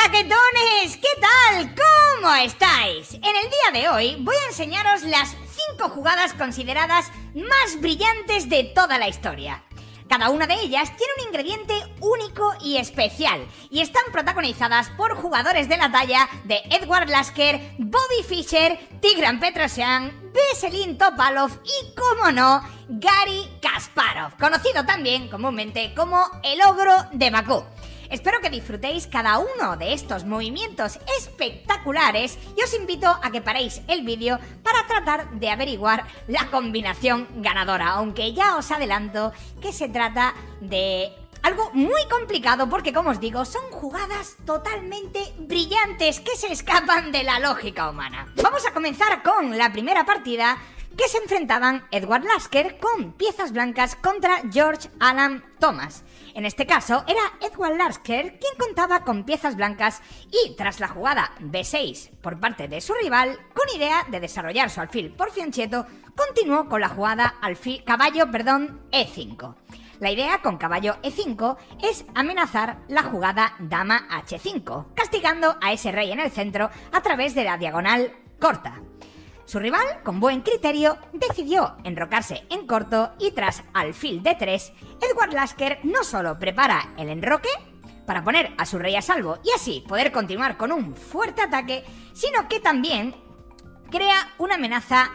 ¡Jaquetones! ¿Qué tal? ¿Cómo estáis? En el día de hoy voy a enseñaros las 5 jugadas consideradas más brillantes de toda la historia. Cada una de ellas tiene un ingrediente único y especial y están protagonizadas por jugadores de la talla de Edward Lasker, Bobby Fischer, Tigran Petrosyan, Veselin Topalov y, como no, Garry Kasparov, conocido también comúnmente como el Ogro de Bakú. Espero que disfrutéis cada uno de estos movimientos espectaculares y os invito a que paréis el vídeo para tratar de averiguar la combinación ganadora, aunque ya os adelanto que se trata de algo muy complicado porque, como os digo, son jugadas totalmente brillantes que se escapan de la lógica humana. Vamos a comenzar con la primera partida, que se enfrentaban Edward Lasker con piezas blancas contra George Alan Thomas. En este caso era Edward Lasker quien contaba con piezas blancas y, tras la jugada B6 por parte de su rival, con idea de desarrollar su alfil por fianchetto, continuó con la jugada caballo E5. La idea con caballo E5 es amenazar la jugada dama H5, castigando a ese rey en el centro a través de la diagonal corta. Su rival, con buen criterio, decidió enrocarse en corto y, tras alfil D3, Edward Lasker no solo prepara el enroque para poner a su rey a salvo y así poder continuar con un fuerte ataque, sino que también crea una amenaza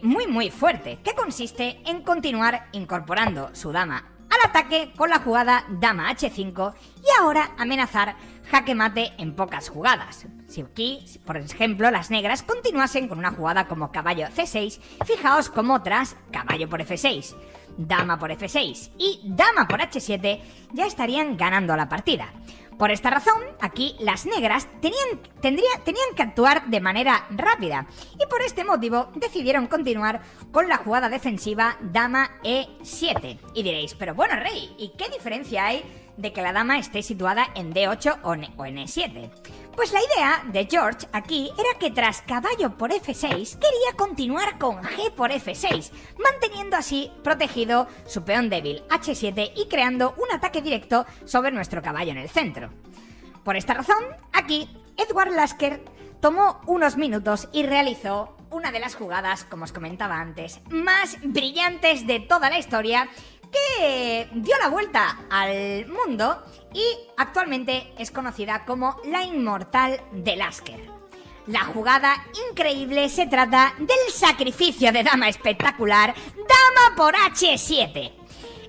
muy fuerte, que consiste en continuar incorporando su dama al ataque con la jugada dama H5 y ahora amenazar jaque mate en pocas jugadas. Si aquí, por ejemplo, las negras continuasen con una jugada como caballo C6, fijaos cómo tras caballo por F6, dama por F6 y dama por H7 ya estarían ganando la partida. Por esta razón, aquí las negras tenían que actuar de manera rápida y por este motivo decidieron continuar con la jugada defensiva dama E7. Y diréis, pero bueno, rey, ¿y qué diferencia hay de que la dama esté situada en D8 o en E7? Pues la idea de George aquí era que tras caballo por F6 quería continuar con G por F6, manteniendo así protegido su peón débil H7 y creando un ataque directo sobre nuestro caballo en el centro. Por esta razón, aquí Edward Lasker tomó unos minutos y realizó una de las jugadas, como os comentaba antes, más brillantes de toda la historia, que dio la vuelta al mundo y actualmente es conocida como la inmortal de Lasker. La jugada increíble se trata del sacrificio de dama espectacular, dama por H7.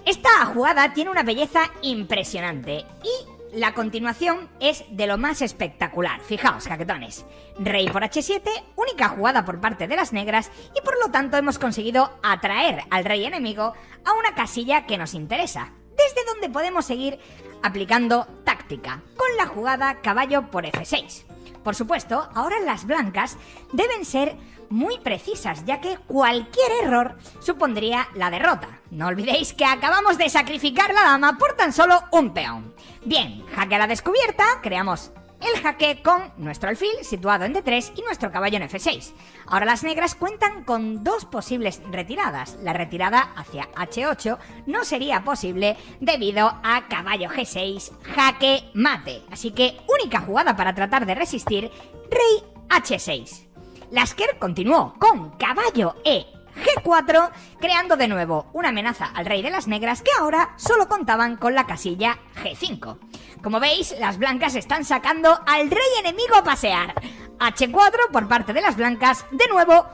Esta jugada tiene una belleza impresionante y la continuación es de lo más espectacular. Fijaos, jaquetones. Rey por H7, única jugada por parte de las negras y por lo tanto hemos conseguido atraer al rey enemigo a una casilla que nos interesa, desde donde podemos seguir aplicando táctica, con la jugada caballo por F6. Por supuesto, ahora las blancas deben ser muy precisas, ya que cualquier error supondría la derrota. No olvidéis que acabamos de sacrificar la dama por tan solo un peón. Bien, jaque a la descubierta, creamos el jaque con nuestro alfil situado en D3 y nuestro caballo en F6. Ahora las negras cuentan con dos posibles retiradas. La retirada hacia H8 no sería posible debido a caballo G6, jaque mate. Así que única jugada para tratar de resistir, rey H6. Lasker continuó con caballo G4, creando de nuevo una amenaza al rey de las negras que ahora solo contaban con la casilla G5. Como veis, las blancas están sacando al rey enemigo a pasear. H4 por parte de las blancas, de nuevo,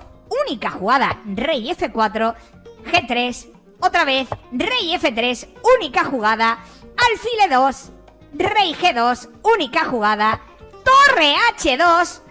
única jugada, rey F4, G3, otra vez, rey F3, única jugada, alfil E2, rey G2, única jugada, torre H2,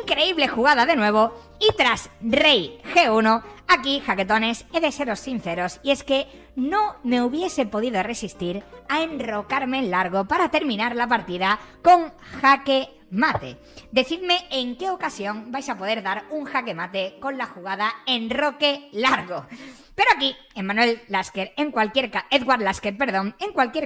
increíble jugada de nuevo, y tras rey G1, aquí, jaquetones, he de seros sinceros, y es que no me hubiese podido resistir a enrocarme en largo para terminar la partida con jaque mate. Decidme en qué ocasión vais a poder dar un jaque mate con la jugada enroque largo. Pero aquí, Edward Lasker, en cualquier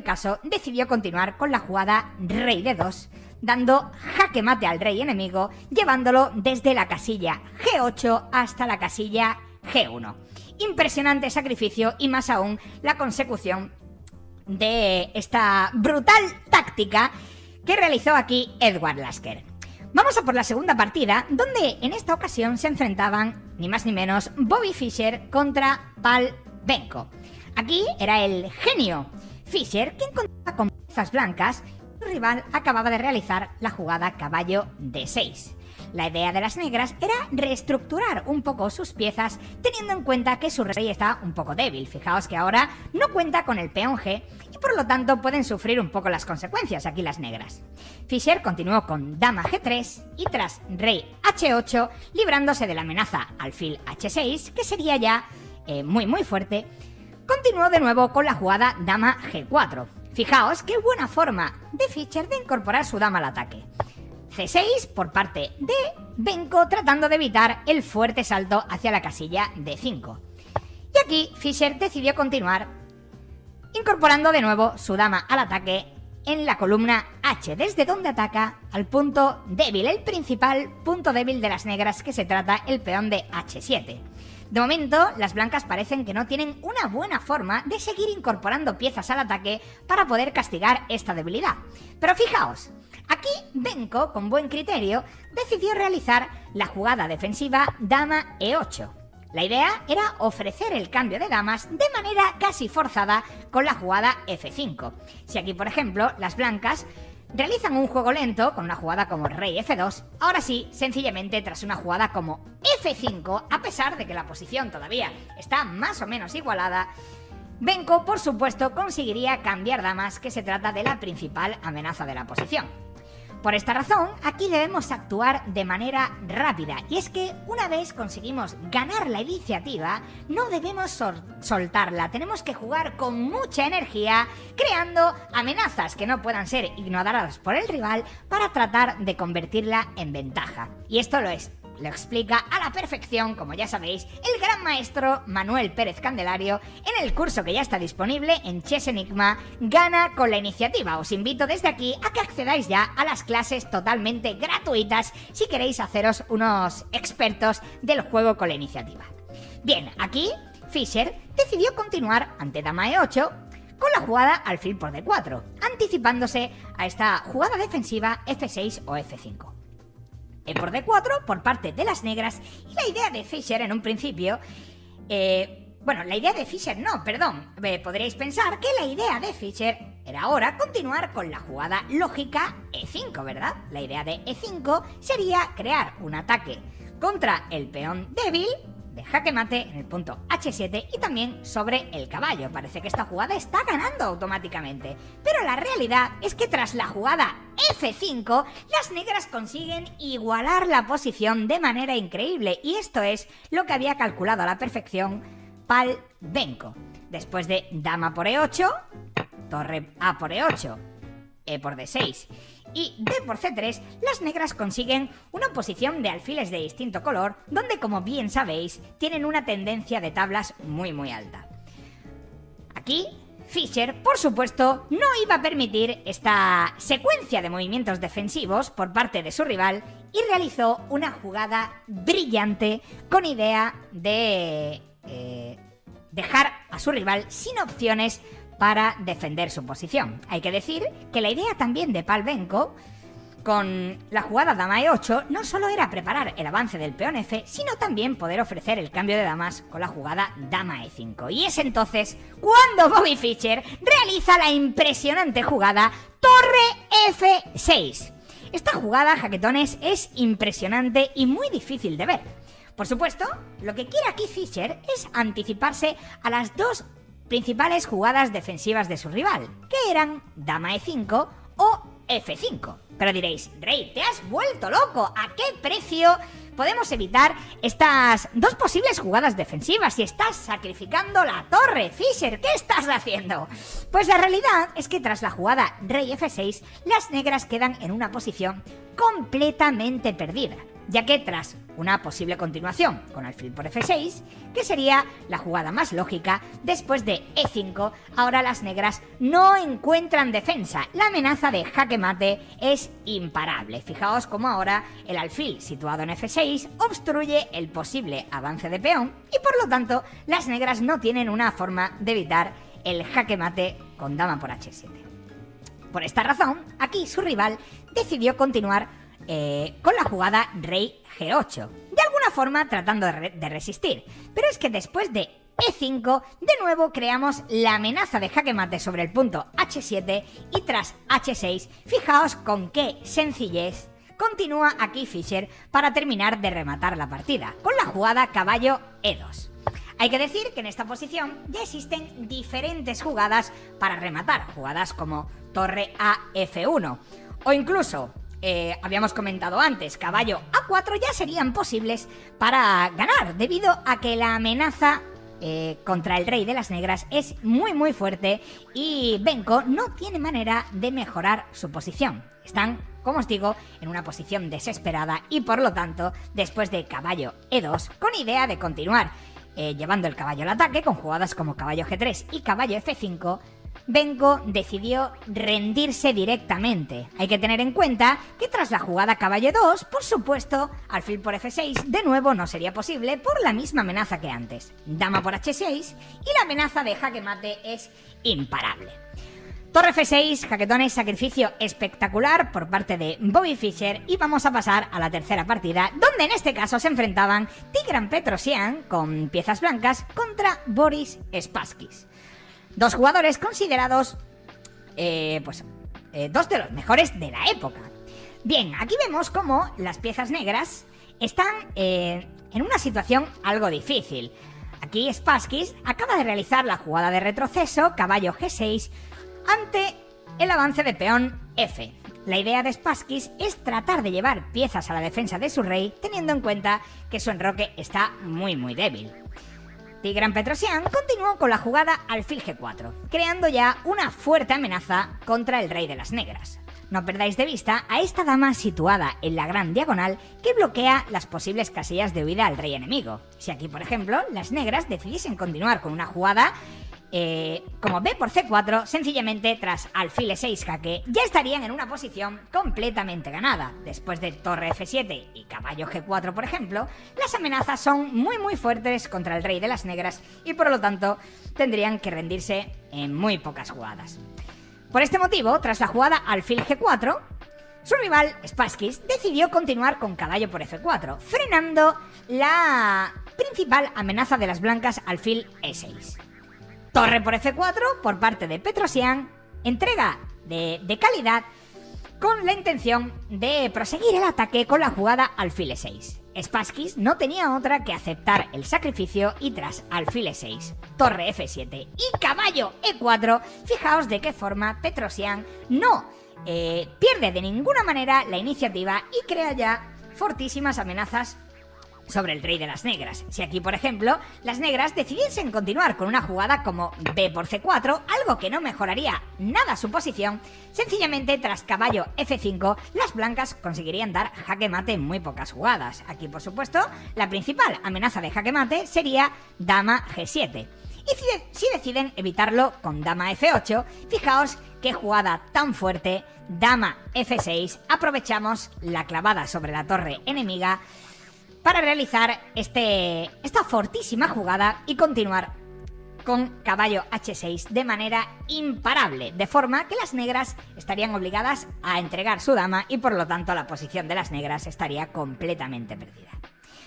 caso, decidió continuar con la jugada rey D2, dando jaque mate al rey enemigo, llevándolo desde la casilla G8 hasta la casilla G1. Impresionante sacrificio y más aún la consecución de esta brutal táctica que realizó aquí Edward Lasker. Vamos a por la segunda partida, donde en esta ocasión se enfrentaban ni más ni menos Bobby Fischer contra Pal Benko. Aquí era el genio Fischer quien contaba con piezas blancas y su rival acababa de realizar la jugada caballo D6. La idea de las negras era reestructurar un poco sus piezas teniendo en cuenta que su rey está un poco débil. Fijaos que ahora no cuenta con el peón G y por lo tanto pueden sufrir un poco las consecuencias aquí las negras. Fischer continuó con dama G3 y tras rey H8 librándose de la amenaza alfil H6 que sería ya muy fuerte. Continuó de nuevo con la jugada dama G4. Fijaos qué buena forma de Fischer de incorporar su dama al ataque. C6 por parte de Benko tratando de evitar el fuerte salto hacia la casilla D5. Y aquí Fischer decidió continuar incorporando de nuevo su dama al ataque en la columna H, desde donde ataca al punto débil, el principal punto débil de las negras que se trata el peón de H7. De momento, las blancas parecen que no tienen una buena forma de seguir incorporando piezas al ataque para poder castigar esta debilidad. Pero fijaos, aquí Benko, con buen criterio, decidió realizar la jugada defensiva dama E8. La idea era ofrecer el cambio de damas de manera casi forzada con la jugada F5. Si aquí, por ejemplo, las blancas realizan un juego lento con una jugada como rey F2, ahora sí, sencillamente tras una jugada como F5, a pesar de que la posición todavía está más o menos igualada, Benko, por supuesto, conseguiría cambiar damas, que se trata de la principal amenaza de la posición. Por esta razón, aquí debemos actuar de manera rápida, y es que una vez conseguimos ganar la iniciativa, no debemos soltarla, tenemos que jugar con mucha energía, creando amenazas que no puedan ser ignoradas por el rival para tratar de convertirla en ventaja. Y esto lo explica a la perfección, como ya sabéis, el gran maestro Manuel Pérez Candelario en el curso que ya está disponible en Chess Enigma, Gana con la iniciativa. Os invito desde aquí a que accedáis ya a las clases totalmente gratuitas si queréis haceros unos expertos del juego con la iniciativa. Bien, aquí Fischer decidió continuar ante dama E8 con la jugada alfil por D4, anticipándose a esta jugada defensiva F6 o F5. E por D4 por parte de las negras, y la idea de Fischer en un principio, podríais pensar que la idea de Fischer era ahora continuar con la jugada lógica E5, ¿verdad? La idea de E5 sería crear un ataque contra el peón débil de jaque mate en el punto H7 y también sobre el caballo. Parece que esta jugada está ganando automáticamente, pero la realidad es que tras la jugada F5, las negras consiguen igualar la posición de manera increíble, y esto es lo que había calculado a la perfección Pal Benko. Después de dama por E8, torre A por E8, E por D6 y D por C3, las negras consiguen una posición de alfiles de distinto color, donde, como bien sabéis, tienen una tendencia de tablas muy alta. Aquí Fischer, por supuesto, no iba a permitir esta secuencia de movimientos defensivos por parte de su rival y realizó una jugada brillante con idea de dejar a su rival sin opciones para defender su posición. Hay que decir que la idea también de Pal Benko con la jugada dama E8 no solo era preparar el avance del peón F, sino también poder ofrecer el cambio de damas con la jugada dama E5. Y es entonces cuando Bobby Fischer realiza la impresionante jugada torre F6. Esta jugada, jaquetones, es impresionante y muy difícil de ver. Por supuesto, lo que quiere aquí Fischer es anticiparse a las dos principales jugadas defensivas de su rival, que eran dama E5 o F5. Pero diréis, Rey, ¿te has vuelto loco? ¿A qué precio podemos evitar estas dos posibles jugadas defensivas si estás sacrificando la torre? Fischer, ¿qué estás haciendo? Pues la realidad es que tras la jugada rey F6, las negras quedan en una posición completamente perdida, ya que tras una posible continuación con alfil por F6, que sería la jugada más lógica, después de E5, ahora las negras no encuentran defensa. La amenaza de jaque mate es imparable. Fijaos cómo ahora el alfil situado en F6 obstruye el posible avance de peón y por lo tanto las negras no tienen una forma de evitar el jaque mate con dama por H7. Por esta razón, aquí su rival decidió continuar con la jugada rey G8, de alguna forma tratando de resistir, pero es que después de E5, de nuevo creamos la amenaza de jaque mate sobre el punto H7 y tras H6, fijaos con qué sencillez continúa aquí Fischer para terminar de rematar la partida, con la jugada caballo E2. Hay que decir que en esta posición ya existen diferentes jugadas para rematar, jugadas como torre a F1 o incluso, habíamos comentado antes, caballo A4 ya serían posibles para ganar, debido a que la amenaza contra el rey de las negras es muy fuerte y Benko no tiene manera de mejorar su posición. Están, como os digo, en una posición desesperada y por lo tanto, después de caballo E2, con idea de continuar llevando el caballo al ataque con jugadas como caballo G3 y caballo F5, Benko decidió rendirse directamente. Hay que tener en cuenta que tras la jugada caballo 2, por supuesto, alfil por F6 de nuevo no sería posible por la misma amenaza que antes. Dama por H6 y la amenaza de jaque mate es imparable. Torre F6, jaquetones, sacrificio espectacular por parte de Bobby Fischer y vamos a pasar a la tercera partida, donde en este caso se enfrentaban Tigran Petrosyan con piezas blancas contra Boris Spassky. Dos jugadores considerados, dos de los mejores de la época. Bien, aquí vemos cómo las piezas negras están en una situación algo difícil. Aquí Spassky acaba de realizar la jugada de retroceso, caballo G6, ante el avance de peón F. La idea de Spassky es tratar de llevar piezas a la defensa de su rey, teniendo en cuenta que su enroque está muy débil. Tigran Petrosyan continuó con la jugada alfil G4, creando ya una fuerte amenaza contra el rey de las negras. No perdáis de vista a esta dama situada en la gran diagonal que bloquea las posibles casillas de huida al rey enemigo. Si aquí, por ejemplo, las negras decidiesen continuar con una jugada como B por C4, sencillamente tras alfil E6 jaque, ya estarían en una posición completamente ganada. Después de torre F7 y caballo G4, por ejemplo, las amenazas son muy fuertes contra el rey de las negras y por lo tanto tendrían que rendirse en muy pocas jugadas. Por este motivo, tras la jugada alfil G4, su rival, Spassky, decidió continuar con caballo por F4, frenando la principal amenaza de las blancas alfil E6. Torre por F4 por parte de Petrosyan, entrega de calidad con la intención de proseguir el ataque con la jugada alfil E6. Spassky no tenía otra que aceptar el sacrificio y tras alfil E6, torre F7 y caballo E4, fijaos de qué forma Petrosyan no pierde de ninguna manera la iniciativa y crea ya fortísimas amenazas sobre el rey de las negras. Si aquí, por ejemplo, las negras decidiesen continuar con una jugada como B por C4, algo que no mejoraría nada su posición, sencillamente tras caballo F5, las blancas conseguirían dar jaque mate en muy pocas jugadas. Aquí, por supuesto, la principal amenaza de jaque mate sería dama G7. Y si deciden evitarlo con dama F8, fijaos qué jugada tan fuerte, dama F6, aprovechamos la clavada sobre la torre enemiga para realizar esta fortísima jugada y continuar con caballo H6 de manera imparable, de forma que las negras estarían obligadas a entregar su dama y por lo tanto la posición de las negras estaría completamente perdida.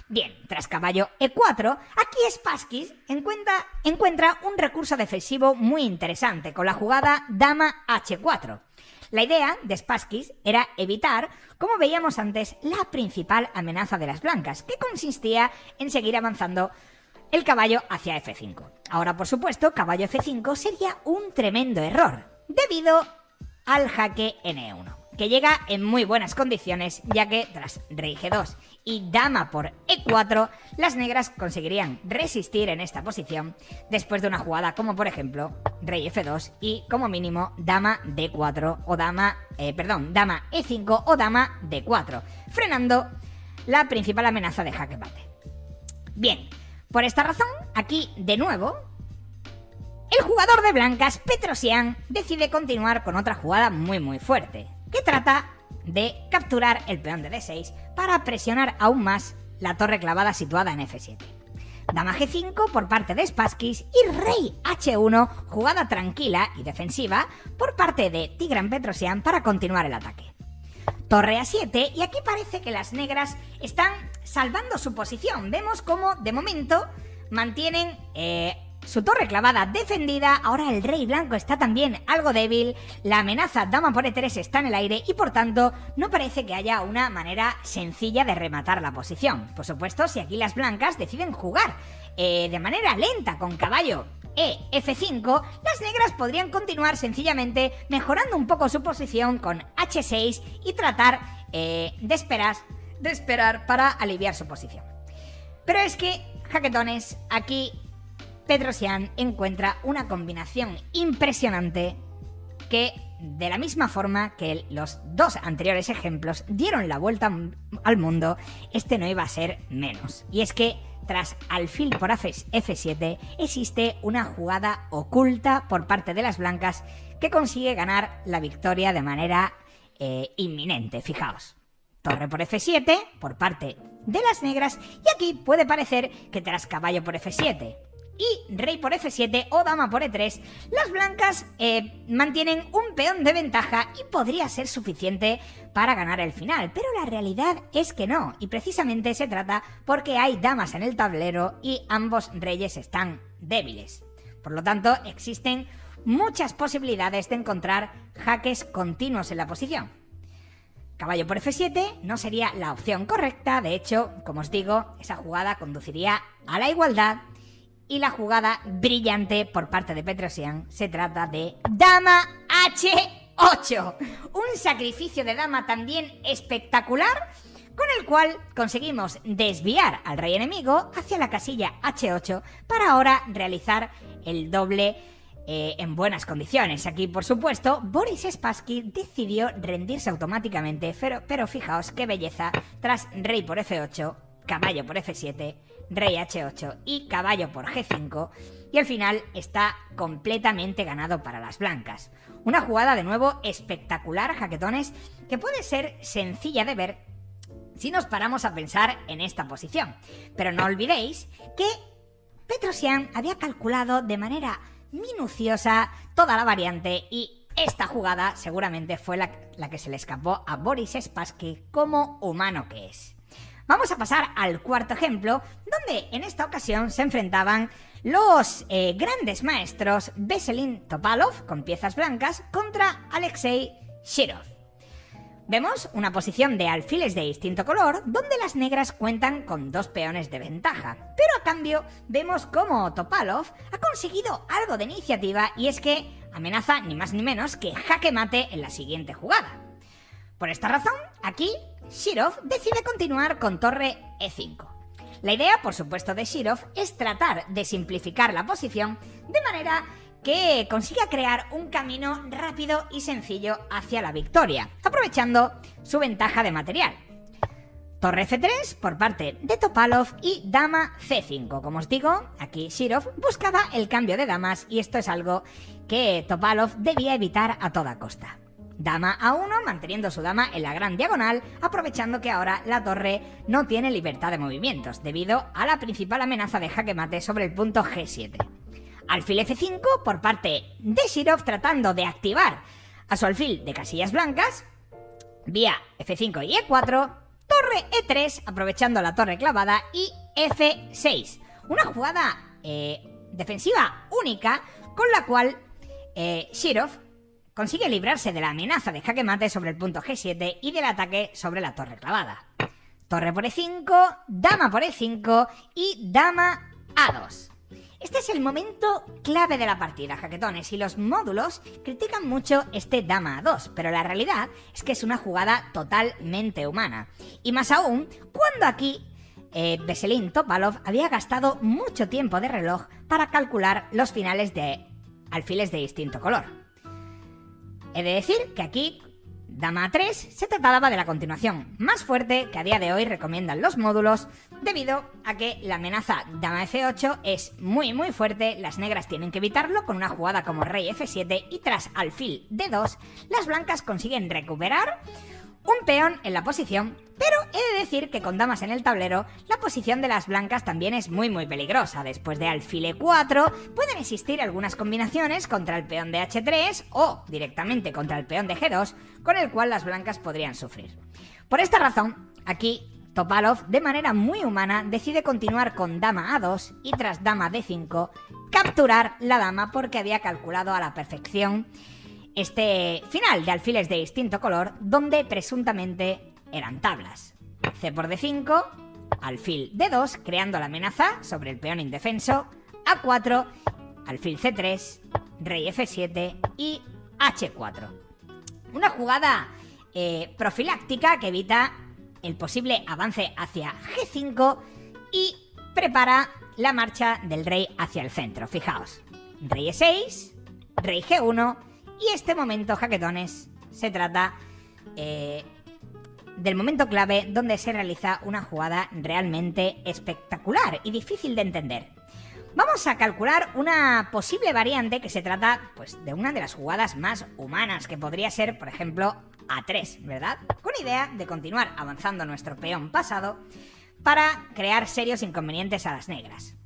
Bien, tras caballo E4, aquí Spassky encuentra un recurso defensivo muy interesante con la jugada dama H4. La idea de Spassky era evitar, como veíamos antes, la principal amenaza de las blancas, que consistía en seguir avanzando el caballo hacia F5. Ahora, por supuesto, caballo F5 sería un tremendo error, debido al jaque N1, que llega en muy buenas condiciones, ya que tras rey G2 y dama por E4, las negras conseguirían resistir en esta posición después de una jugada como por ejemplo rey F2 y como mínimo dama D4 o dama E5 o dama D4, frenando la principal amenaza de jaque mate. Bien, por esta razón, aquí de nuevo, el jugador de blancas, Petrosyan, decide continuar con otra jugada muy fuerte, que trata de capturar el peón de D6 para presionar aún más la torre clavada situada en F7. Dama G5 por parte de Spassky y Rey H1, jugada tranquila y defensiva por parte de Tigran Petrosian para continuar el ataque. Torre A7, y aquí parece que las negras están salvando su posición. Vemos cómo de momento mantienen su torre clavada defendida. Ahora el rey blanco está también algo débil. La amenaza dama por E3 está en el aire y por tanto no parece que haya una manera sencilla de rematar la posición. Por supuesto, si aquí las blancas deciden jugar de manera lenta con caballo F5, las negras podrían continuar sencillamente mejorando un poco su posición con H6 y tratar de esperar para aliviar su posición. Pero es que, jaquetones, aquí Petrosian encuentra una combinación impresionante que, de la misma forma que los dos anteriores ejemplos dieron la vuelta al mundo, este no iba a ser menos. Y es que, tras alfil por F7, existe una jugada oculta por parte de las blancas que consigue ganar la victoria de manera inminente. Fijaos, torre por F7 por parte de las negras, y aquí puede parecer que tras caballo por F7 y rey por F7 o dama por E3, las blancas mantienen un peón de ventaja y podría ser suficiente para ganar el final, pero la realidad es que no, y precisamente se trata porque hay damas en el tablero y ambos reyes están débiles. Por lo tanto, existen muchas posibilidades de encontrar jaques continuos en la posición. Caballo por F7 no sería la opción correcta, de hecho, como os digo, esa jugada conduciría a la igualdad. Y la jugada brillante por parte de Petrosian se trata de dama H8, un sacrificio de dama también espectacular, con el cual conseguimos desviar al rey enemigo hacia la casilla H8 para ahora realizar el doble en buenas condiciones. Aquí, por supuesto, Boris Spassky decidió rendirse automáticamente, pero fijaos qué belleza, tras rey por F8, caballo por F7, rey H8 y caballo por G5, y al final está completamente ganado para las blancas. Una jugada de nuevo espectacular, jaquetones, que puede ser sencilla de ver si nos paramos a pensar en esta posición. Pero no olvidéis que Petrosian había calculado de manera minuciosa toda la variante, y esta jugada seguramente fue la que se le escapó a Boris Spassky como humano que es. Vamos a pasar al cuarto ejemplo, donde en esta ocasión se enfrentaban los grandes maestros Veselin Topalov, con piezas blancas, contra Alexei Shirov. Vemos una posición de alfiles de distinto color, donde las negras cuentan con dos peones de ventaja. Pero a cambio, vemos cómo Topalov ha conseguido algo de iniciativa, y es que amenaza ni más ni menos que jaque mate en la siguiente jugada. Por esta razón, aquí Shirov decide continuar con torre E5. La idea, por supuesto, de Shirov es tratar de simplificar la posición de manera que consiga crear un camino rápido y sencillo hacia la victoria, aprovechando su ventaja de material. Torre F3 por parte de Topalov y dama C5. Como os digo, aquí Shirov buscaba el cambio de damas, y esto es algo que Topalov debía evitar a toda costa. Dama A1 manteniendo su dama en la gran diagonal, aprovechando que ahora la torre no tiene libertad de movimientos debido a la principal amenaza de jaque mate sobre el punto G7. Alfil F5 por parte de Shirov, tratando de activar a su alfil de casillas blancas vía F5 y E4, torre E3 aprovechando la torre clavada y F6. Una jugada defensiva única con la cual Shirov consigue librarse de la amenaza de jaque mate sobre el punto G7 y del ataque sobre la torre clavada. Torre por E5, dama por E5 y dama A2. Este es el momento clave de la partida, jaquetones, y los módulos critican mucho este dama A2, pero la realidad es que es una jugada totalmente humana. Y más aún, cuando aquí Veselin Topalov había gastado mucho tiempo de reloj para calcular los finales de alfiles de distinto color. He de decir que aquí, dama A3 se trataba de la continuación más fuerte que a día de hoy recomiendan los módulos, debido a que la amenaza dama F8 es muy fuerte. Las negras tienen que evitarlo con una jugada como rey F7, y tras alfil D2, las blancas consiguen recuperar un un peón en la posición, pero he de decir que con damas en el tablero, la posición de las blancas también es muy peligrosa. Después de alfil E4, pueden existir algunas combinaciones contra el peón de H3 o directamente contra el peón de G2, con el cual las blancas podrían sufrir. Por esta razón, aquí Topalov, de manera muy humana, decide continuar con dama A2 y tras dama D5, capturar la dama porque había calculado a la perfección este final de alfiles de distinto color, donde presuntamente eran tablas. C por D5, alfil D2, creando la amenaza sobre el peón indefenso, A4, alfil C3, rey F7 y H4. Una jugada profiláctica que evita el posible avance hacia G5 y prepara la marcha del rey hacia el centro. Fijaos, rey E6, rey G1 y este momento, jaquetones, se trata del momento clave donde se realiza una jugada realmente espectacular y difícil de entender. Vamos a calcular una posible variante que se trata, pues, de una de las jugadas más humanas, que podría ser, por ejemplo, A3, ¿verdad? Con idea de continuar avanzando nuestro peón pasado para crear serios inconvenientes a las negras.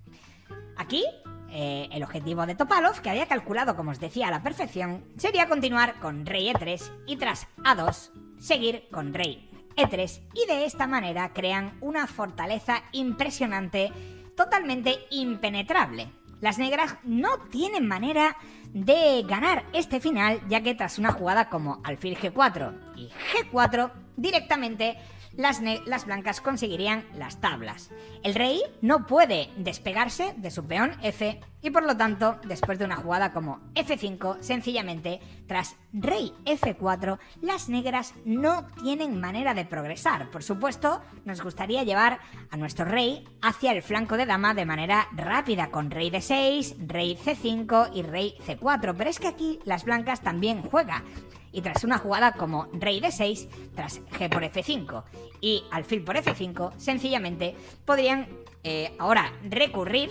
Aquí, el objetivo de Topalov, que había calculado, como os decía, a la perfección, sería continuar con rey E3 y tras A2, seguir con rey E3 y de esta manera crean una fortaleza impresionante, totalmente impenetrable. Las negras no tienen manera de ganar este final, ya que tras una jugada como alfil G4 y G4, directamente las blancas conseguirían las tablas. El rey no puede despegarse de su peón F y por lo tanto, después de una jugada como F5, sencillamente, tras rey F4, las negras no tienen manera de progresar. Por supuesto, nos gustaría llevar a nuestro rey hacia el flanco de dama de manera rápida, con rey D6, rey C5 y rey C4, pero es que aquí las blancas también juegan. Y tras una jugada como rey D6, tras G por F5 y alfil por F5, sencillamente podrían ahora recurrir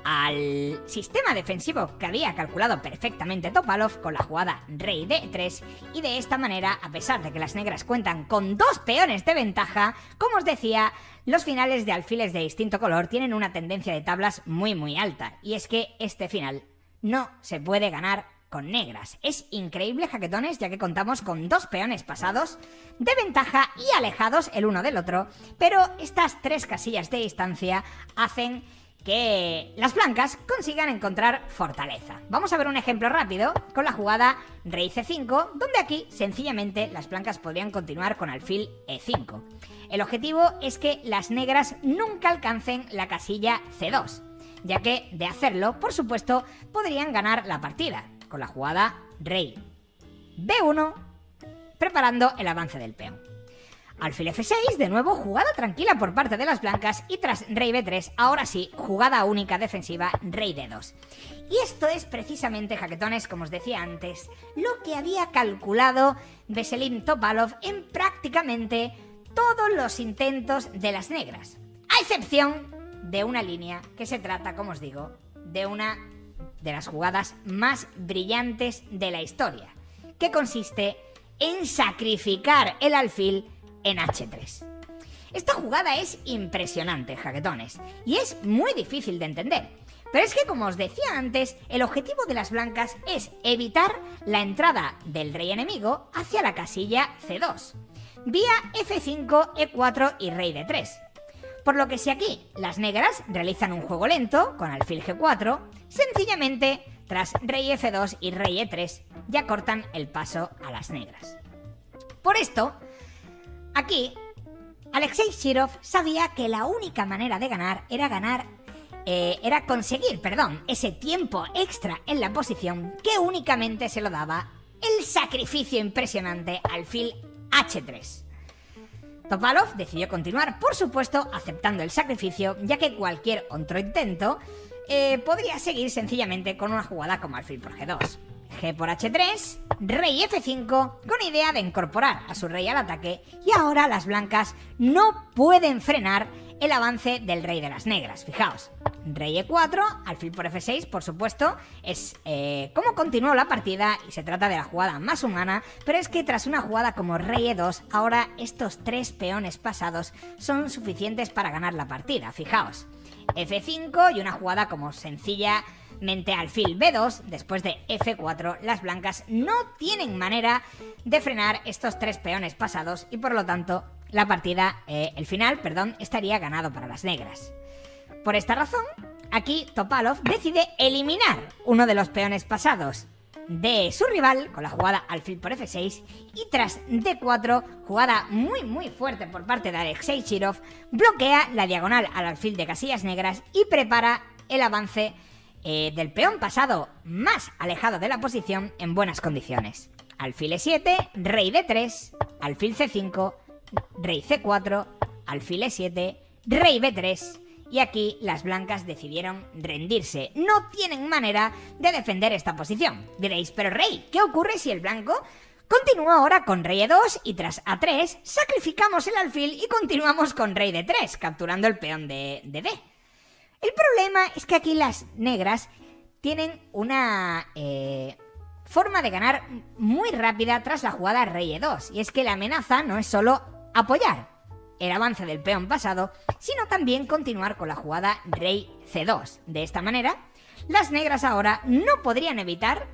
al sistema defensivo que había calculado perfectamente Topalov con la jugada rey D3 y de esta manera, a pesar de que las negras cuentan con 2 peones de ventaja, como os decía, los finales de alfiles de distinto color tienen una tendencia de tablas muy alta, y es que este final no se puede ganar con negras. Es increíble, jaquetones, ya que contamos con 2 peones pasados de ventaja y alejados el uno del otro, pero estas 3 casillas de distancia hacen que las blancas consigan encontrar fortaleza. Vamos a ver un ejemplo rápido con la jugada rey C5, donde aquí sencillamente las blancas podrían continuar con alfil E5. El objetivo es que las negras nunca alcancen la casilla C2, ya que de hacerlo, por supuesto, podrían ganar la partida con la jugada rey B1, preparando el avance del peón. Alfil F6, de nuevo jugada tranquila por parte de las blancas y tras rey B3, ahora sí, jugada única defensiva, rey D2. Y esto es precisamente, jaquetones, como os decía antes, lo que había calculado Veselin Topalov en prácticamente todos los intentos de las negras, a excepción de una línea que se trata, como os digo, de una de las jugadas más brillantes de la historia, que consiste en sacrificar el alfil en H3. Esta jugada es impresionante, jaquetones, y es muy difícil de entender. Pero es que, como os decía antes, el objetivo de las blancas es evitar la entrada del rey enemigo hacia la casilla C2, vía F5, E4 y rey D3. Por lo que si aquí las negras realizan un juego lento con alfil G4, sencillamente tras rey F2 y rey E3 ya cortan el paso a las negras. Por esto, aquí Alexei Shirov sabía que la única manera de ganar era conseguir ese tiempo extra en la posición que únicamente se lo daba el sacrificio impresionante alfil H3. Topalov decidió continuar, por supuesto, aceptando el sacrificio, ya que cualquier otro intento podría seguir sencillamente con una jugada como alfil por G2. G por H3, rey F5, con idea de incorporar a su rey al ataque, y ahora las blancas no pueden frenar el avance del rey de las negras. Fijaos, rey E4, alfil por F6, por supuesto, es como continuó la partida y se trata de la jugada más humana, pero es que tras una jugada como rey E2, ahora estos 3 peones pasados son suficientes para ganar la partida, fijaos. F5 y una jugada como sencillamente alfil B2, después de F4, las blancas no tienen manera de frenar estos 3 peones pasados y por lo tanto la partida, el final, estaría ganado para las negras. Por esta razón, aquí Topalov decide eliminar uno de los peones pasados de su rival con la jugada alfil por F6 y tras D4, jugada muy fuerte por parte de Alexei Chirov, bloquea la diagonal al alfil de casillas negras y prepara el avance del peón pasado más alejado de la posición en buenas condiciones. Alfil E7, rey D3, alfil C5, rey C4, alfil E7, rey B3... Y aquí las blancas decidieron rendirse. No tienen manera de defender esta posición. Diréis, pero rey, ¿qué ocurre si el blanco continúa ahora con rey E2 y tras A3 sacrificamos el alfil y continuamos con rey D3, capturando el peón de D? El problema es que aquí las negras tienen una forma de ganar muy rápida tras la jugada rey E2. Y es que la amenaza no es solo apoyar el avance del peón pasado, sino también continuar con la jugada rey C2. De esta manera, las negras ahora no podrían evitar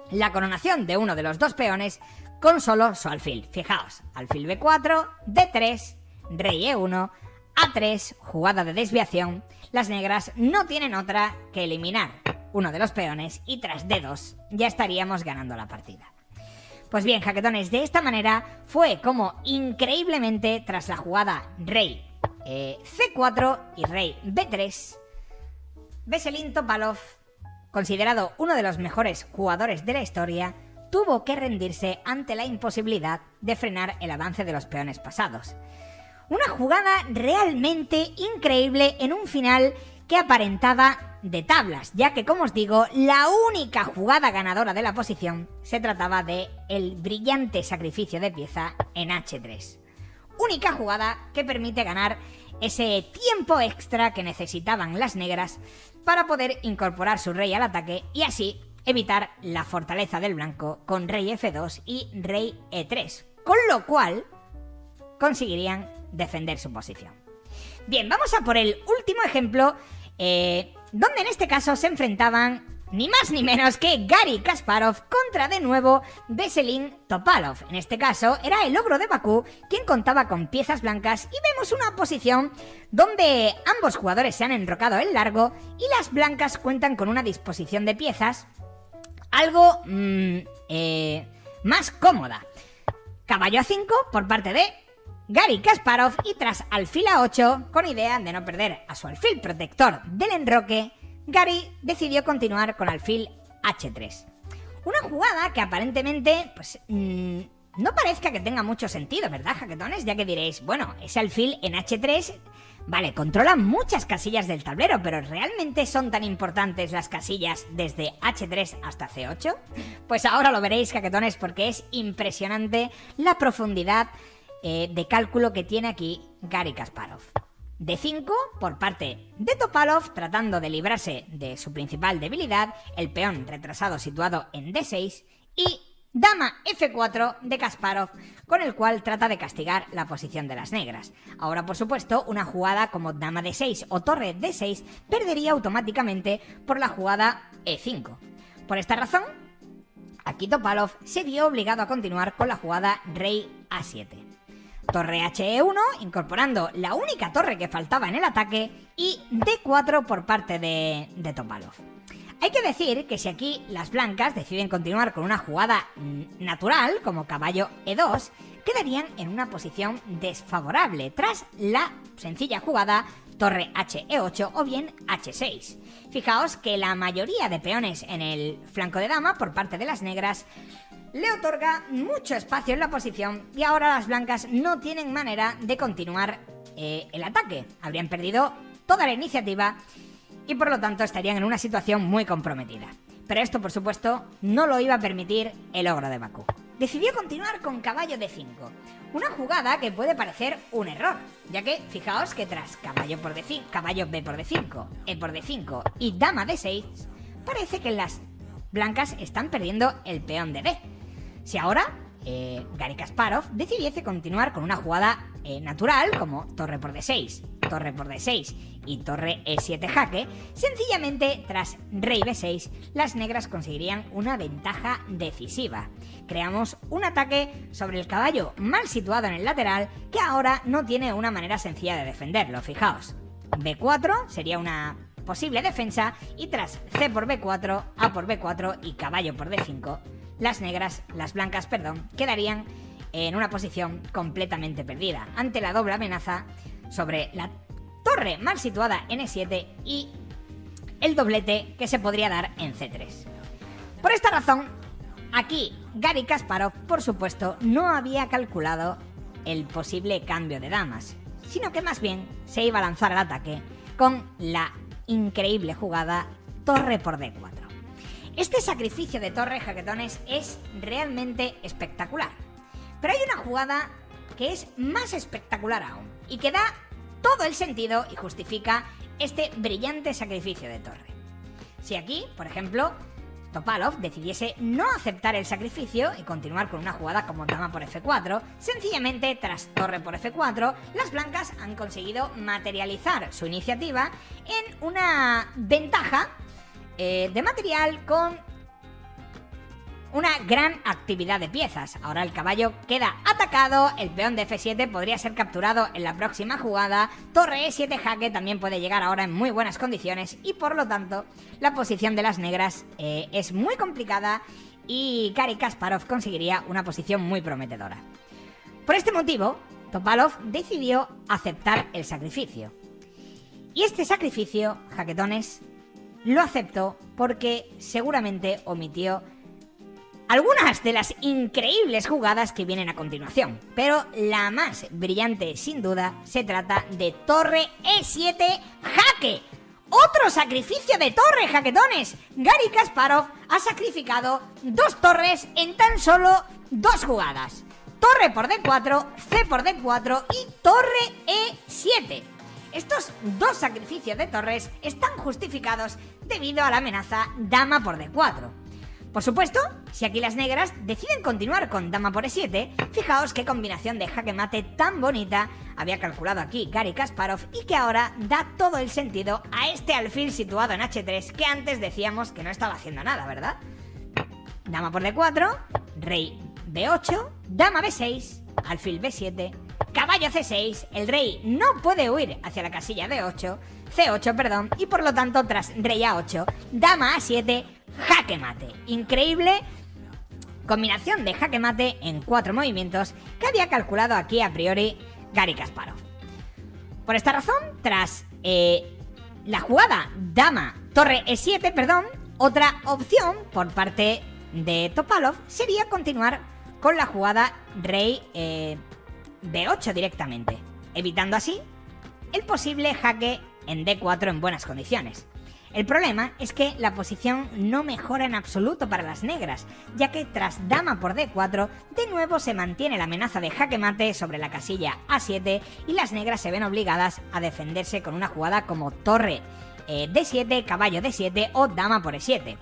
la coronación de uno de los 2 peones con solo su alfil. Fijaos, alfil B4, D3, rey E1, A3, jugada de desviación. Las negras no tienen otra que eliminar uno de los peones y tras D2 ya estaríamos ganando la partida. Pues bien, jaquetones, de esta manera fue como increíblemente tras la jugada rey C4 y rey B3, Veselin Topalov, considerado uno de los mejores jugadores de la historia, tuvo que rendirse ante la imposibilidad de frenar el avance de los peones pasados. Una jugada realmente increíble en un final que aparentaba de tablas, ya que, como os digo, la única jugada ganadora de la posición se trataba de el brillante sacrificio de pieza en H3. Única jugada que permite ganar ese tiempo extra que necesitaban las negras para poder incorporar su rey al ataque y así evitar la fortaleza del blanco con rey F2 y rey E3, con lo cual conseguirían defender su posición. Bien, vamos a por el último ejemplo, donde en este caso se enfrentaban ni más ni menos que Garry Kasparov contra de nuevo Veselin Topalov. En este caso era el ogro de Bakú quien contaba con piezas blancas y vemos una posición donde ambos jugadores se han enrocado en largo y las blancas cuentan con una disposición de piezas algo más cómoda. Caballo A5 por parte de Garry Kasparov y tras alfil A8, con idea de no perder a su alfil protector del enroque, Garry decidió continuar con alfil H3. Una jugada que aparentemente, pues, no parezca que tenga mucho sentido, ¿verdad, jaquetones? Ya que diréis, bueno, ese alfil en H3, vale, controla muchas casillas del tablero, pero ¿realmente son tan importantes las casillas desde H3 hasta C8? Pues ahora lo veréis, jaquetones, porque es impresionante la profundidad de cálculo que tiene aquí Garry Kasparov. D5 por parte de Topalov, tratando de librarse de su principal debilidad, el peón retrasado situado en D6, y dama F4 de Kasparov, con el cual trata de castigar la posición de las negras. Ahora, por supuesto, una jugada como dama D6 o torre D6 perdería automáticamente por la jugada E5. Por esta razón, aquí Topalov se vio obligado a continuar con la jugada rey A7. Torre HE1, incorporando la única torre que faltaba en el ataque, y D4 por parte de Topalov. Hay que decir que si aquí las blancas deciden continuar con una jugada natural, como caballo E2, quedarían en una posición desfavorable tras la sencilla jugada torre HE8 o bien H6. Fijaos que la mayoría de peones en el flanco de dama por parte de las negras le otorga mucho espacio en la posición y ahora las blancas no tienen manera de continuar el ataque. Habrían perdido toda la iniciativa y por lo tanto estarían en una situación muy comprometida. Pero esto, por supuesto, no lo iba a permitir el ogro de Bakú. decidió continuar con caballo D5. Una jugada que puede parecer un error, ya que fijaos que tras caballo por D5, caballo B por D5, E por D5 y dama D6, parece que las blancas están perdiendo el peón de D. Si ahora Garry Kasparov decidiese continuar con una jugada natural como torre por D6, torre por D6 y torre E7 jaque, sencillamente tras rey B6 las negras conseguirían una ventaja decisiva. Creamos un ataque sobre el caballo mal situado en el lateral que ahora no tiene una manera sencilla de defenderlo, fijaos. B4 sería una posible defensa y tras C por B4, A por B4 y caballo por D5, las blancas, quedarían en una posición completamente perdida ante la doble amenaza sobre la torre mal situada en E7 y el doblete que se podría dar en C3. Por esta razón, aquí Garry Kasparov, por supuesto, no había calculado el posible cambio de damas, sino que más bien se iba a lanzar al ataque con la increíble jugada torre por D4. Este sacrificio de torre, jaquetones, es realmente espectacular. Pero hay una jugada que es más espectacular aún y que da todo el sentido y justifica este brillante sacrificio de torre. Si aquí, por ejemplo, Topalov decidiese no aceptar el sacrificio y continuar con una jugada como dama por F4, sencillamente tras torre por F4, las blancas han conseguido materializar su iniciativa en una ventaja de material con una gran actividad de piezas. Ahora el caballo queda atacado, el peón de F7 podría ser capturado en la próxima jugada, torre E7 jaque también puede llegar ahora en muy buenas condiciones y por lo tanto la posición de las negras es muy complicada y Garry Kasparov conseguiría una posición muy prometedora. Por este motivo, Topalov decidió aceptar el sacrificio. Y este sacrificio, jaquetones, lo aceptó porque seguramente omitió algunas de las increíbles jugadas que vienen a continuación, pero la más brillante sin duda se trata de torre E7 jaque. ¡Otro sacrificio de torre, jaquetones! Garry Kasparov ha sacrificado 2 torres en tan solo 2 jugadas. Torre por D4, C por D4 y torre E7. Estos 2 sacrificios de torres están justificados debido a la amenaza dama por D4. Por supuesto, si aquí las negras deciden continuar con dama por E7, fijaos qué combinación de jaque mate tan bonita había calculado aquí Garry Kasparov y que ahora da todo el sentido a este alfil situado en H3 que antes decíamos que no estaba haciendo nada, ¿verdad? Dama por D4, rey B8, dama B6, alfil B7, caballo C6, el rey no puede huir hacia la casilla D8, C8, y por lo tanto tras rey A8, dama A7, jaque mate. Increíble combinación de jaque mate en 4 movimientos que había calculado aquí a priori Garry Kasparov. Por esta razón, tras la jugada dama torre E7, otra opción por parte de Topalov sería continuar con la jugada rey B8 directamente, evitando así el posible jaque en D4 en buenas condiciones. El problema es que la posición no mejora en absoluto para las negras, ya que tras dama por D4, de nuevo se mantiene la amenaza de jaque mate sobre la casilla A7 y las negras se ven obligadas a defenderse con una jugada como torre D7, caballo D7 o dama por E7.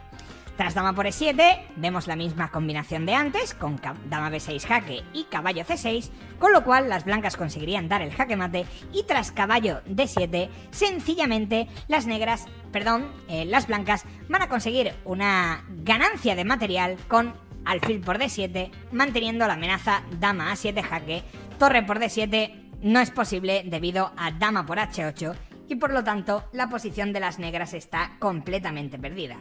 Tras dama por E7 vemos la misma combinación de antes, con dama B6 jaque y caballo C6, con lo cual las blancas conseguirían dar el jaque mate y tras caballo D7, sencillamente las blancas van a conseguir una ganancia de material con alfil por D7, manteniendo la amenaza dama A7 jaque, torre por D7 no es posible debido a dama por H8 y por lo tanto la posición de las negras está completamente perdida.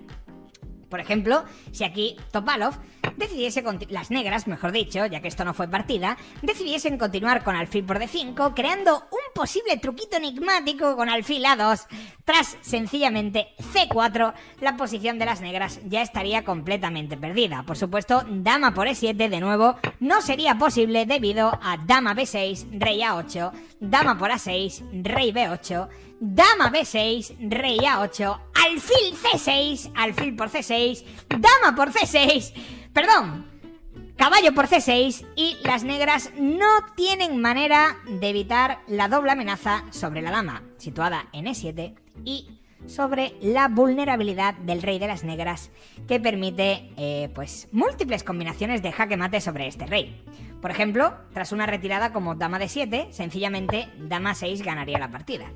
Por ejemplo, si aquí Topalov decidiese, las negras, mejor dicho, ya que esto no fue partida, decidiesen continuar con alfil por D5, creando un posible truquito enigmático con alfil A2, tras sencillamente C4, la posición de las negras ya estaría completamente perdida. Por supuesto, dama por E7 de nuevo no sería posible debido a dama B6, rey A8, dama por A6, rey B8, dama B6, rey A8, alfil C6, alfil por C6, dama por C6, caballo por C6 y las negras no tienen manera de evitar la doble amenaza sobre la dama, situada en E7, y sobre la vulnerabilidad del rey de las negras, que permite pues múltiples combinaciones de jaque mate sobre este rey. Por ejemplo, tras una retirada como dama D7, sencillamente dama 6 ganaría la partida.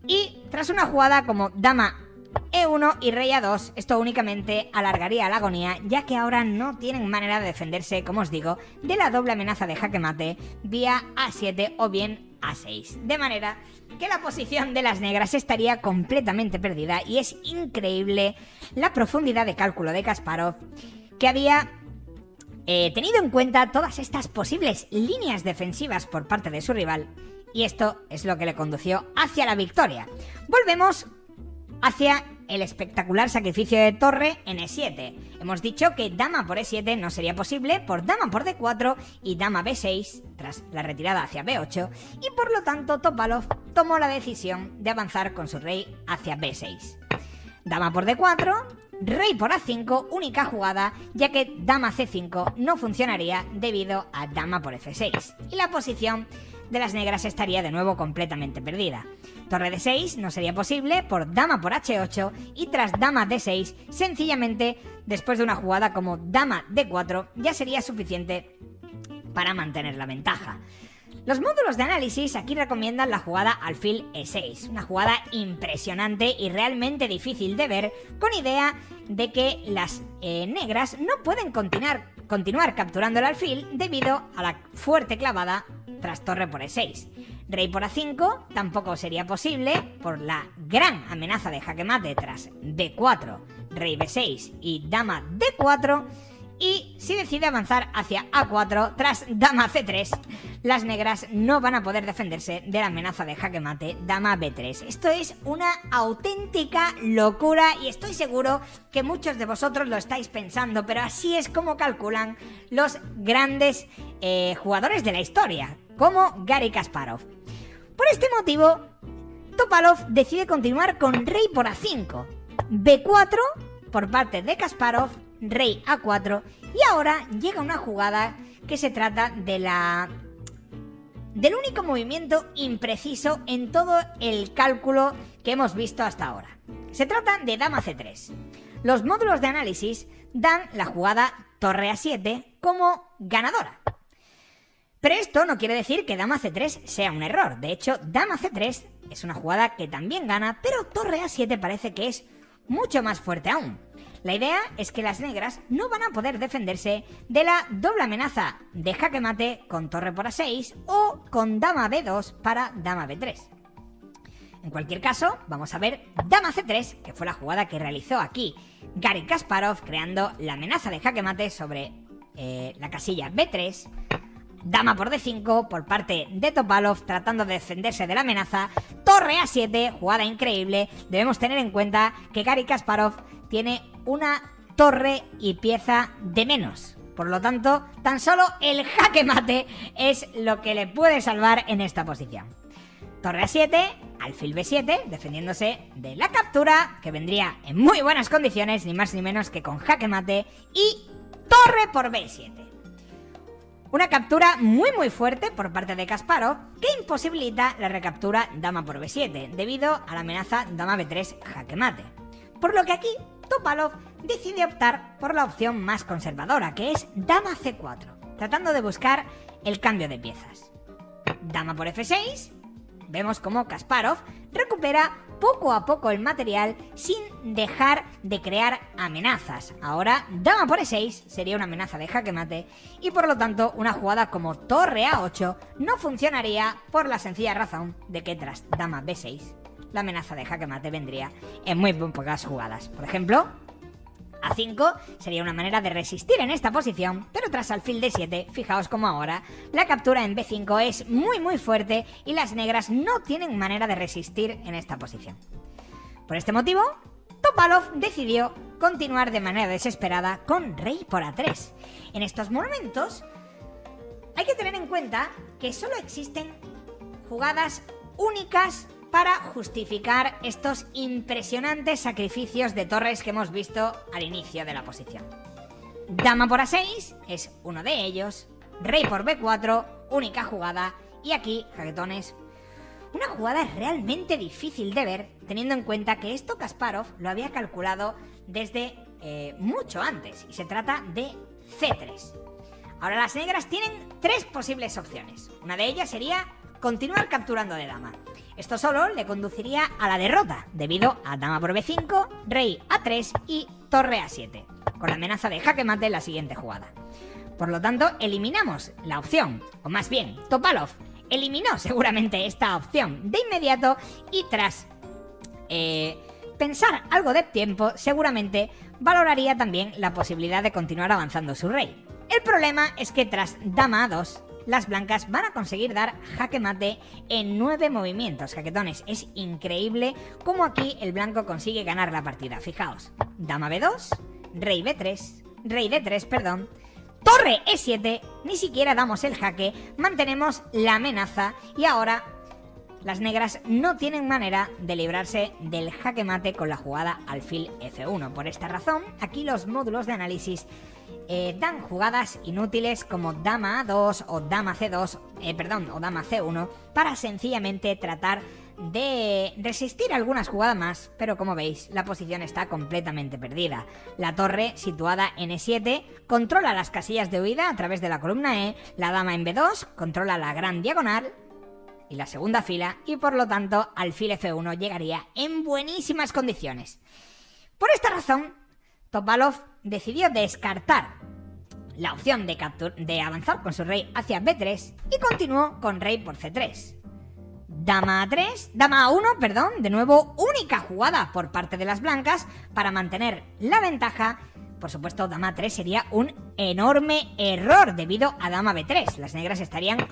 Y tras una jugada como dama E1 y rey A2, esto únicamente alargaría la agonía, ya que ahora no tienen manera de defenderse, como os digo, de la doble amenaza de jaque mate vía A7 o bien A6. De manera que la posición de las negras estaría completamente perdida, y es increíble la profundidad de cálculo de Kasparov, que había tenido en cuenta todas estas posibles líneas defensivas por parte de su rival, y esto es lo que le condució hacia la victoria. Volvemos hacia el espectacular sacrificio de torre en E7. Hemos dicho que dama por E7 no sería posible por dama por D4 y dama B6 tras la retirada hacia B8, y por lo tanto Topalov tomó la decisión de avanzar con su rey hacia B6. Dama por D4, rey por A5, única jugada, ya que dama C5 no funcionaría debido a dama por F6, y la posición de las negras estaría de nuevo completamente perdida. Torre D6 no sería posible por dama por H8, y tras dama D6, sencillamente después de una jugada como dama D4 ya sería suficiente para mantener la ventaja. Los módulos de análisis aquí recomiendan la jugada alfil E6, una jugada impresionante y realmente difícil de ver, con idea de que las negras no pueden continuar capturando el alfil debido a la fuerte clavada tras torre por E6. Rey por A5 tampoco sería posible por la gran amenaza de jaque mate tras D4, rey B6 y dama D4. Y si decide avanzar hacia A4 tras dama C3, las negras no van a poder defenderse de la amenaza de jaque mate dama B3. Esto es una auténtica locura, y estoy seguro que muchos de vosotros lo estáis pensando, pero así es como calculan los grandes jugadores de la historia, como Garry Kasparov. Por este motivo, Topalov decide continuar con rey por A5, B4 por parte de Kasparov, rey A4, y ahora llega una jugada que se trata del único movimiento impreciso en todo el cálculo que hemos visto hasta ahora. Se trata de dama C3. Los módulos de análisis dan la jugada torre A7 como ganadora. Pero esto no quiere decir que dama C3 sea un error. De hecho, dama C3 es una jugada que también gana, pero torre A7 parece que es mucho más fuerte aún. La idea es que las negras no van a poder defenderse de la doble amenaza de jaque mate con torre por A6 o con dama B2 para dama B3. En cualquier caso, vamos a ver dama C3, que fue la jugada que realizó aquí Garry Kasparov, creando la amenaza de jaque mate sobre la casilla B3. Dama por D5 por parte de Topalov, tratando de defenderse de la amenaza. Torre A7, jugada increíble. Debemos tener en cuenta que Garry Kasparov tiene una torre y pieza de menos. Por lo tanto, tan solo el jaque mate es lo que le puede salvar en esta posición. Torre A7, alfil B7, defendiéndose de la captura, que vendría en muy buenas condiciones, ni más ni menos que con jaque mate, y torre por B7. Una captura muy fuerte por parte de Kasparov, que imposibilita la recaptura dama por B7, debido a la amenaza dama B3 jaque mate. Por lo que aquí Topalov decide optar por la opción más conservadora, que es dama C4, tratando de buscar el cambio de piezas. Dama por F6, vemos cómo Kasparov recupera poco a poco el material sin dejar de crear amenazas. Ahora, dama por E6 sería una amenaza de jaque mate, y por lo tanto una jugada como torre A8 no funcionaría por la sencilla razón de que tras dama B6 la amenaza de jaque mate vendría en muy pocas jugadas. Por ejemplo, A5 sería una manera de resistir en esta posición, pero tras alfil D7, fijaos como ahora, la captura en B5 es muy fuerte y las negras no tienen manera de resistir en esta posición. Por este motivo, Topalov decidió continuar de manera desesperada con rey por A3. En estos momentos, hay que tener en cuenta que solo existen jugadas únicas para justificar estos impresionantes sacrificios de torres que hemos visto al inicio de la posición. Dama por A6 es uno de ellos. Rey por B4, única jugada. Y aquí, jaquetones, una jugada realmente difícil de ver, teniendo en cuenta que esto Kasparov lo había calculado desde mucho antes. Y se trata de C3. Ahora las negras tienen tres posibles opciones. Una de ellas sería continuar capturando de dama. Esto solo le conduciría a la derrota, debido a dama por B5, rey A3 y torre A7, con la amenaza de jaque mate en la siguiente jugada. Por lo tanto, eliminamos la opción, o más bien, Topalov eliminó seguramente esta opción de inmediato y tras pensar algo de tiempo, seguramente valoraría también la posibilidad de continuar avanzando su rey. El problema es que tras dama A2, las blancas van a conseguir dar jaque mate en 9 movimientos, jaquetones. Es increíble cómo aquí el blanco consigue ganar la partida. Fijaos, dama B2, rey B3, rey D3, perdón, torre E7, ni siquiera damos el jaque, mantenemos la amenaza y ahora las negras no tienen manera de librarse del jaque mate con la jugada alfil F1. Por esta razón, aquí los módulos de análisis dan jugadas inútiles como dama A2 o dama C2, o dama C1 para sencillamente tratar de resistir algunas jugadas más, pero como veis, la posición está completamente perdida. La torre, situada en E7, controla las casillas de huida a través de la columna E, la dama en B2 controla la gran diagonal y la segunda fila, y por lo tanto, alfil F1 llegaría en buenísimas condiciones. Por esta razón, Topalov decidió descartar la opción de avanzar con su rey hacia B3 y continuó con rey por C3. Dama A3, dama A1, perdón, de nuevo única jugada por parte de las blancas para mantener la ventaja. Por supuesto, dama A3 sería un enorme error debido a dama B3. Las negras estarían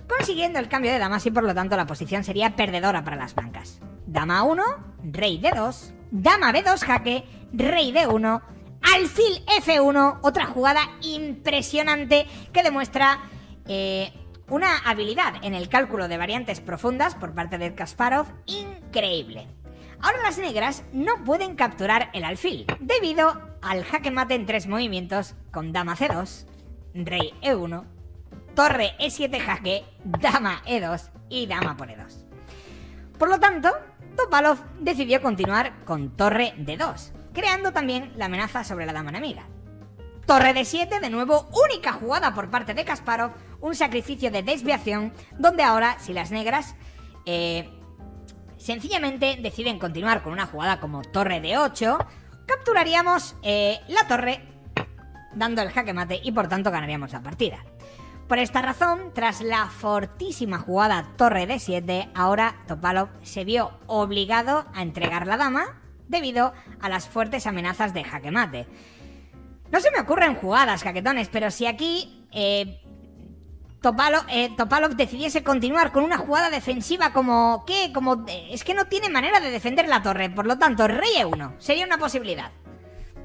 consiguiendo el cambio de damas y por lo tanto la posición sería perdedora para las blancas. Dama A1, rey D2, dama B2 jaque, rey D1, alfil F1, otra jugada impresionante que demuestra una habilidad en el cálculo de variantes profundas por parte de Kasparov increíble. Ahora las negras no pueden capturar el alfil debido al jaque mate en 3 movimientos con dama C2, rey E1, torre E7 jaque, dama E2 y dama por E2. Por lo tanto, Topalov decidió continuar con torre D2, creando también la amenaza sobre la dama enemiga. Torre D7, de nuevo única jugada por parte de Kasparov, un sacrificio de desviación, donde ahora, si las negras sencillamente deciden continuar con una jugada como torre D8, capturaríamos la torre dando el jaque mate y por tanto ganaríamos la partida. Por esta razón, tras la fortísima jugada torre D7, ahora Topalov se vio obligado a entregar la dama debido a las fuertes amenazas de jaque mate. No se me ocurren jugadas, jaquetones, pero si aquí Topalov decidiese continuar con una jugada defensiva es que no tiene manera de defender la torre, por lo tanto, rey E1 sería una posibilidad.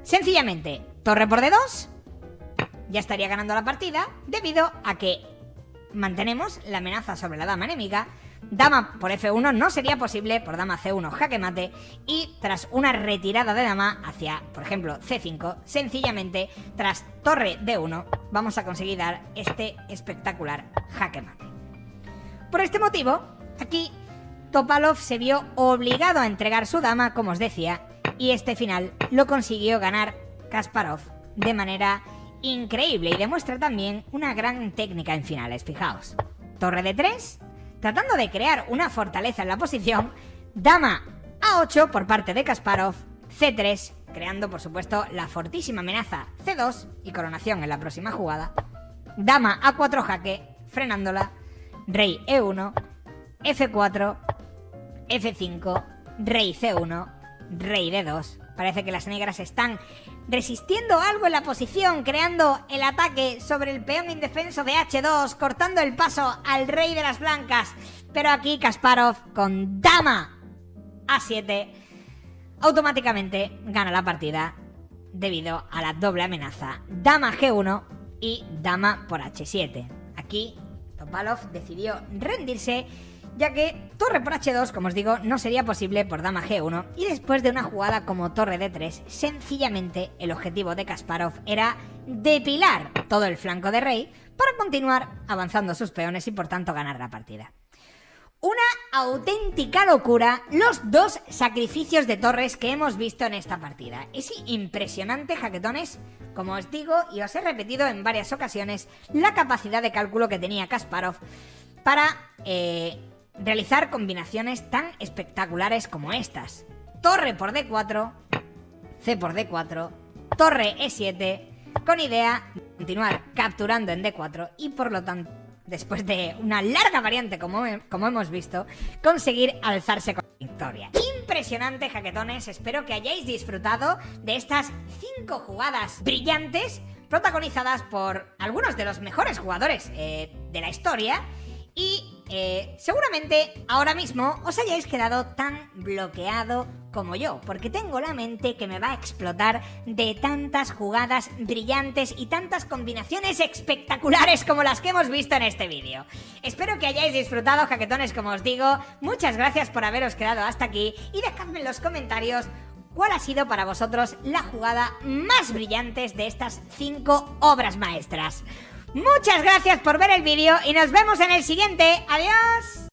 Sencillamente, torre por D2, ya estaría ganando la partida, debido a que mantenemos la amenaza sobre la dama enemiga. Dama por F1 no sería posible por dama C1 jaque mate y tras una retirada de dama hacia, por ejemplo, C5, sencillamente tras torre D1 vamos a conseguir dar este espectacular jaque mate. Por este motivo, aquí Topalov se vio obligado a entregar su dama, como os decía, y este final lo consiguió ganar Kasparov de manera increíble y demuestra también una gran técnica en finales. Fijaos, torre D3, tratando de crear una fortaleza en la posición, dama A8 por parte de Kasparov, C3, creando por supuesto la fortísima amenaza C2 y coronación en la próxima jugada, dama A4 jaque, frenándola, rey E1, F4, F5, rey C1, rey D2. Parece que las negras están resistiendo algo en la posición, creando el ataque sobre el peón indefenso de H2, cortando el paso al rey de las blancas. Pero aquí Kasparov, con dama A7, automáticamente gana la partida debido a la doble amenaza dama G1 y dama por H7. Aquí Topalov decidió rendirse, ya que torre por H2, como os digo, no sería posible por dama G1, y después de una jugada como torre D3, sencillamente el objetivo de Kasparov era depilar todo el flanco de rey para continuar avanzando sus peones y por tanto ganar la partida. Una auténtica locura los dos sacrificios de torres que hemos visto en esta partida. Es impresionante, jaquetones, como os digo y os he repetido en varias ocasiones, la capacidad de cálculo que tenía Kasparov para realizar combinaciones tan espectaculares como estas. Torre por D4, C por D4, torre E7, con idea de continuar capturando en D4 y por lo tanto, después de una larga variante como hemos visto, conseguir alzarse con victoria. Impresionante, jaquetones, espero que hayáis disfrutado de estas 5 jugadas brillantes protagonizadas por algunos de los mejores jugadores de la historia y seguramente ahora mismo os hayáis quedado tan bloqueado como yo, porque tengo la mente que me va a explotar de tantas jugadas brillantes y tantas combinaciones espectaculares como las que hemos visto en este vídeo. Espero que hayáis disfrutado, jaquetones, como os digo. Muchas gracias por haberos quedado hasta aquí y dejadme en los comentarios cuál ha sido para vosotros la jugada más brillante de estas 5 obras maestras. Muchas gracias por ver el vídeo y nos vemos en el siguiente. ¡Adiós!